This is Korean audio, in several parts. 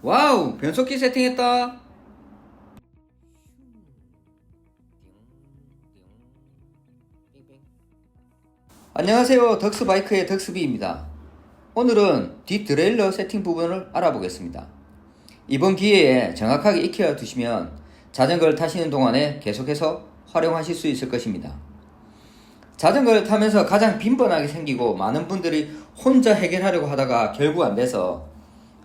와우, 변속기 세팅했다. 안녕하세요, 덕스바이크의 덕스비입니다. 오늘은 뒷드레일러 세팅 부분을 알아보겠습니다. 이번 기회에 정확하게 익혀 두시면 자전거를 타시는 동안에 계속해서 활용하실 수 있을 것입니다. 자전거를 타면서 가장 빈번하게 생기고 많은 분들이 혼자 해결하려고 하다가 결국 안 돼서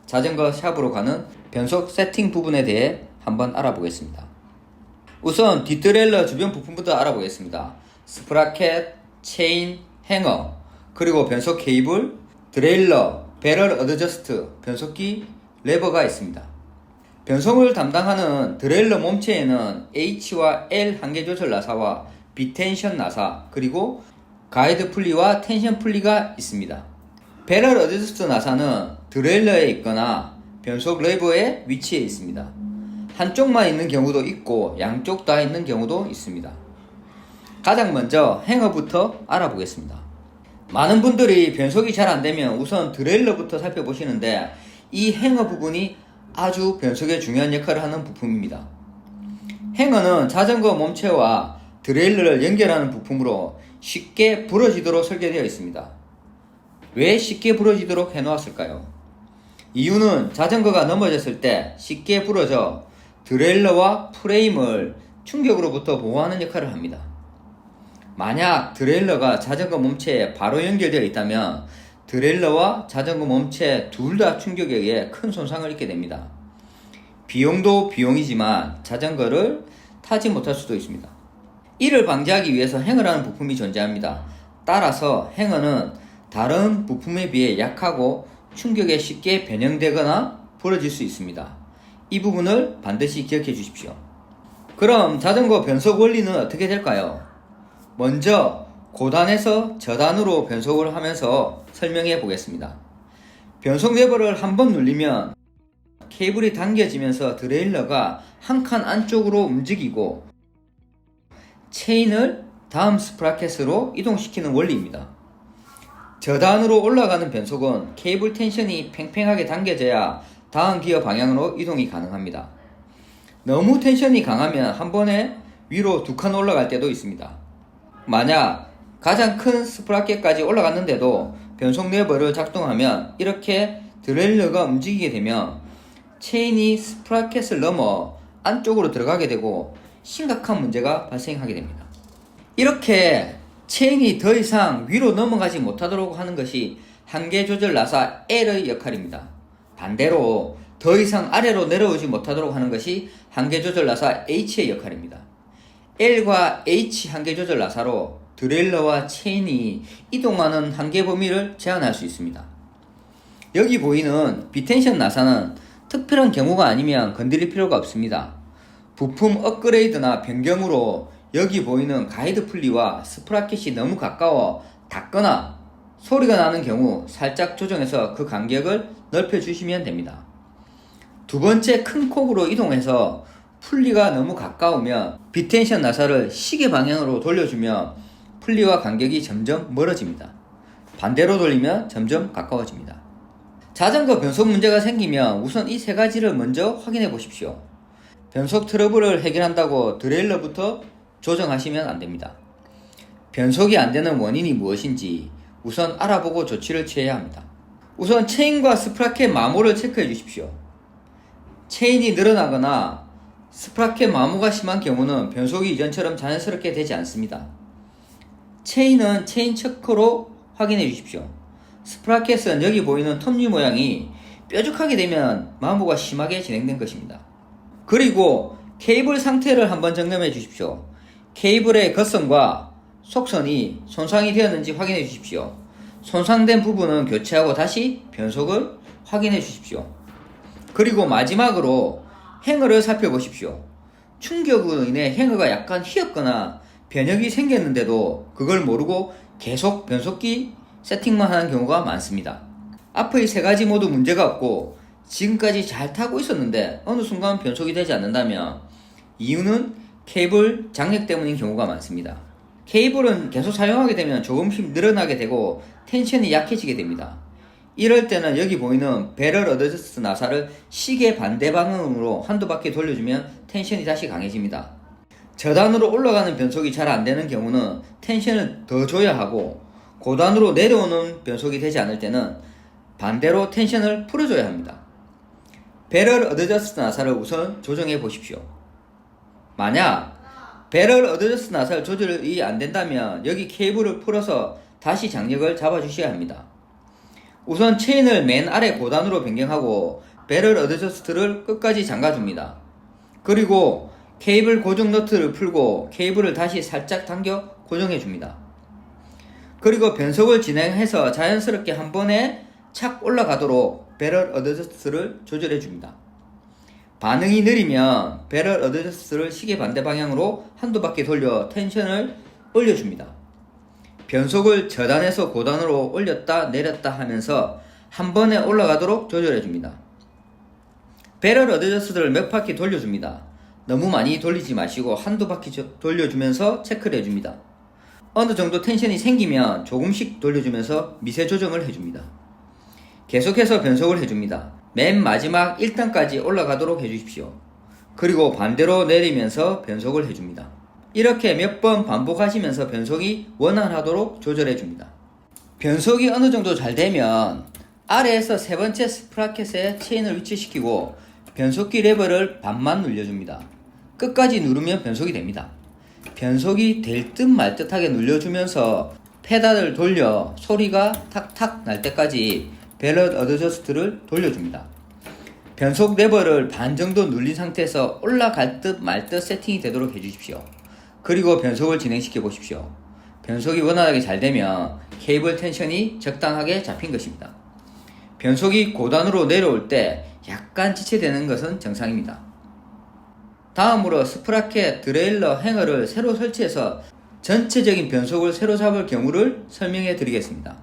자전거 샵으로 가는 변속 세팅 부분에 대해 한번 알아보겠습니다. 우선 뒷드레일러 주변 부품부터 알아보겠습니다. 스프라켓, 체인, 행어, 그리고 변속 케이블, 드레일러, 배럴 어드저스트, 변속기, 레버가 있습니다. 변속을 담당하는 드레일러 몸체에는 H와 L 한계 조절 나사와 비텐션 나사, 그리고 가이드 풀리와 텐션 풀리가 있습니다. 배럴 어드저스트 나사는 드레일러에 있거나 변속 레버의 위치에 있습니다. 한쪽만 있는 경우도 있고 양쪽 다 있는 경우도 있습니다. 가장 먼저 행어부터 알아보겠습니다. 많은 분들이 변속이 잘 안되면 우선 드레일러부터 살펴보시는데 이 행어 부분이 아주 변속에 중요한 역할을 하는 부품입니다. 행어는 자전거 몸체와 드레일러를 연결하는 부품으로 쉽게 부러지도록 설계되어 있습니다. 왜 쉽게 부러지도록 해놓았을까요? 이유는 자전거가 넘어졌을 때 쉽게 부러져 드레일러와 프레임을 충격으로부터 보호하는 역할을 합니다. 만약 드레일러가 자전거 몸체에 바로 연결되어 있다면 드레일러와 자전거 몸체 둘 다 충격에 의해 큰 손상을 입게 됩니다. 비용도 비용이지만 자전거를 타지 못할 수도 있습니다. 이를 방지하기 위해서 행어라는 부품이 존재합니다. 따라서 행어는 다른 부품에 비해 약하고 충격에 쉽게 변형되거나 부러질 수 있습니다. 이 부분을 반드시 기억해 주십시오. 그럼 자전거 변속 원리는 어떻게 될까요? 먼저 고단에서 저단으로 변속을 하면서 설명해 보겠습니다. 변속 레버를 한번 누르면 케이블이 당겨지면서 드레일러가 한 칸 안쪽으로 움직이고 체인을 다음 스프라켓으로 이동시키는 원리입니다. 저단으로 올라가는 변속은 케이블 텐션이 팽팽하게 당겨져야 다음 기어 방향으로 이동이 가능합니다. 너무 텐션이 강하면 한 번에 위로 두 칸 올라갈 때도 있습니다. 만약 가장 큰 스프라켓까지 올라갔는데도 변속 레버를 작동하면 이렇게 드레일러가 움직이게 되면 체인이 스프라켓을 넘어 안쪽으로 들어가게 되고 심각한 문제가 발생하게 됩니다. 이렇게 체인이 더 이상 위로 넘어가지 못하도록 하는 것이 한계 조절 나사 L의 역할입니다. 반대로 더 이상 아래로 내려오지 못하도록 하는 것이 한계 조절 나사 H의 역할입니다. L과 H 한계 조절 나사로 드레일러와 체인이 이동하는 한계 범위를 제한할 수 있습니다. 여기 보이는 비텐션 나사는 특별한 경우가 아니면 건드릴 필요가 없습니다. 부품 업그레이드나 변경으로 여기 보이는 가이드 풀리와 스프라켓이 너무 가까워 닿거나 소리가 나는 경우 살짝 조정해서 그 간격을 넓혀주시면 됩니다. 두 번째 큰 콕으로 이동해서 풀리가 너무 가까우면 비텐션 나사를 시계 방향으로 돌려주면 풀리와 간격이 점점 멀어집니다. 반대로 돌리면 점점 가까워집니다. 자전거 변속 문제가 생기면 우선 이 세 가지를 먼저 확인해 보십시오. 변속 트러블을 해결한다고 드레일러부터 조정하시면 안됩니다. 변속이 안되는 원인이 무엇인지 우선 알아보고 조치를 취해야 합니다. 우선 체인과 스프라켓 마모를 체크해 주십시오. 체인이 늘어나거나 스프라켓 마모가 심한 경우는 변속이 이전처럼 자연스럽게 되지 않습니다. 체인은 체인 체커로 확인해 주십시오. 스프라켓은 여기 보이는 톱니 모양이 뾰족하게 되면 마모가 심하게 진행된 것입니다. 그리고 케이블 상태를 한번 점검해 주십시오. 케이블의 겉선과 속선이 손상이 되었는지 확인해 주십시오. 손상된 부분은 교체하고 다시 변속을 확인해 주십시오. 그리고 마지막으로 행어를 살펴보십시오. 충격으로 인해 행어가 약간 휘었거나 변형이 생겼는데도 그걸 모르고 계속 변속기 세팅만 하는 경우가 많습니다. 앞의 세 가지 모두 문제가 없고 지금까지 잘 타고 있었는데 어느 순간 변속이 되지 않는다면 이유는 케이블 장력 때문인 경우가 많습니다. 케이블은 계속 사용하게 되면 조금씩 늘어나게 되고 텐션이 약해지게 됩니다. 이럴 때는 여기 보이는 배럴 어드저스트 나사를 시계 반대 방향으로 한두 바퀴 돌려주면 텐션이 다시 강해집니다. 저단으로 올라가는 변속이 잘 안되는 경우는 텐션을 더 줘야 하고, 고단으로 내려오는 변속이 되지 않을 때는 반대로 텐션을 풀어줘야 합니다. 배럴 어드저스트 나사를 우선 조정해 보십시오. 만약 배럴 어드저스트 나사를 조절이 안된다면 여기 케이블을 풀어서 다시 장력을 잡아주셔야 합니다. 우선 체인을 맨 아래 고단으로 변경하고 배럴 어드저스트를 끝까지 잠가줍니다. 그리고 케이블 고정 너트를 풀고 케이블을 다시 살짝 당겨 고정해줍니다. 그리고 변속을 진행해서 자연스럽게 한 번에 착 올라가도록 배럴 어드저스트를 조절해줍니다. 반응이 느리면 배럴 어드저스트를 시계 반대 방향으로 한두 바퀴 돌려 텐션을 올려줍니다. 변속을 저단에서 고단으로 올렸다 내렸다 하면서 한 번에 올라가도록 조절해줍니다. 배럴 어드저스트를 몇 바퀴 돌려줍니다. 너무 많이 돌리지 마시고 한두 바퀴 돌려주면서 체크를 해줍니다. 어느 정도 텐션이 생기면 조금씩 돌려주면서 미세 조정을 해줍니다. 계속해서 변속을 해줍니다. 맨 마지막 1단까지 올라가도록 해주십시오. 그리고 반대로 내리면서 변속을 해줍니다. 이렇게 몇 번 반복하시면서 변속이 원활하도록 조절해줍니다. 변속이 어느 정도 잘 되면 아래에서 세 번째 스프라켓에 체인을 위치시키고 변속기 레버를 반만 눌려줍니다. 끝까지 누르면 변속이 됩니다. 변속이 될 듯 말 듯하게 눌려주면서 페달을 돌려 소리가 탁탁 날 때까지 배럴 어드저스트를 돌려줍니다. 변속 레버를 반 정도 눌린 상태에서 올라갈 듯 말 듯 세팅이 되도록 해주십시오. 그리고 변속을 진행시켜 보십시오. 변속이 원활하게 잘 되면 케이블 텐션이 적당하게 잡힌 것입니다. 변속이 고단으로 내려올 때 약간 지체되는 것은 정상입니다. 다음으로 스프라켓 드레일러 행어를 새로 설치해서 전체적인 변속을 새로 잡을 경우를 설명해 드리겠습니다.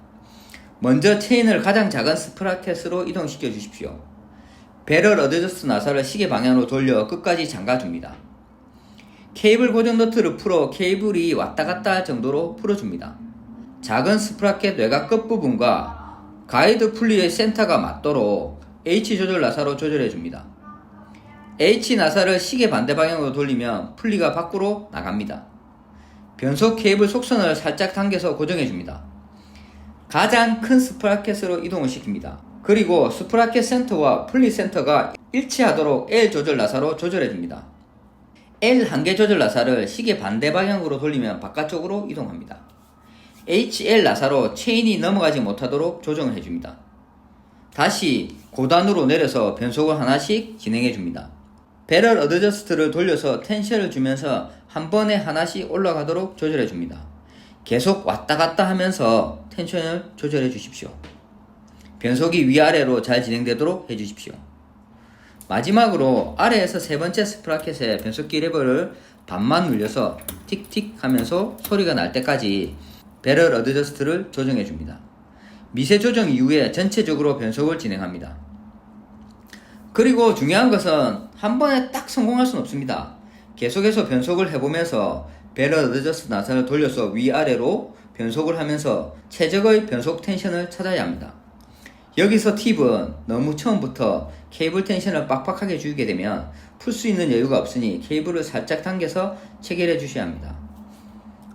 먼저 체인을 가장 작은 스프라켓으로 이동시켜 주십시오. 배럴 어드저스트 나사를 시계 방향으로 돌려 끝까지 잠가줍니다. 케이블 고정 너트를 풀어 케이블이 왔다 갔다 할 정도로 풀어줍니다. 작은 스프라켓 외곽 끝부분과 가이드 풀리의 센터가 맞도록 H 조절 나사로 조절해줍니다. H 나사를 시계 반대 방향으로 돌리면 풀리가 밖으로 나갑니다. 변속 케이블 속선을 살짝 당겨서 고정해줍니다. 가장 큰 스프라켓으로 이동을 시킵니다. 그리고 스프라켓 센터와 풀리 센터가 일치하도록 L 조절 나사로 조절해줍니다. L 한계 조절 나사를 시계 반대 방향으로 돌리면 바깥쪽으로 이동합니다. HL 나사로 체인이 넘어가지 못하도록 조정을 해줍니다. 다시 고단으로 내려서 변속을 하나씩 진행해줍니다. 배럴 어드저스트를 돌려서 텐션을 주면서 한 번에 하나씩 올라가도록 조절해줍니다. 계속 왔다 갔다 하면서 텐션을 조절해 주십시오. 변속이 위아래로 잘 진행되도록 해주십시오. 마지막으로 아래에서 세 번째 스프라켓에 변속기 레버를 반만 눌려서 틱틱 하면서 소리가 날 때까지 배럴 어드저스트를 조정해 줍니다. 미세 조정 이후에 전체적으로 변속을 진행합니다. 그리고 중요한 것은 한 번에 딱 성공할 수는 없습니다. 계속해서 변속을 해보면서 배럴 어드저스트 나사를 돌려서 위아래로 변속을 하면서 최적의 변속 텐션을 찾아야 합니다. 여기서 팁은 너무 처음부터 케이블 텐션을 빡빡하게 주게 되면 풀 수 있는 여유가 없으니 케이블을 살짝 당겨서 체결해 주셔야 합니다.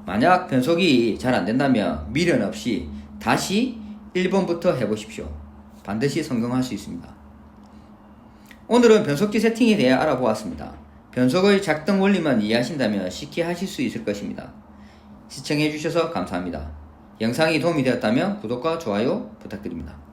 만약 변속이 잘 안된다면 미련 없이 다시 1번부터 해보십시오. 반드시 성공할 수 있습니다. 오늘은 변속기 세팅에 대해 알아보았습니다. 변속의 작동 원리만 이해하신다면 쉽게 하실 수 있을 것입니다. 시청해주셔서 감사합니다. 영상이 도움이 되었다면 구독과 좋아요 부탁드립니다.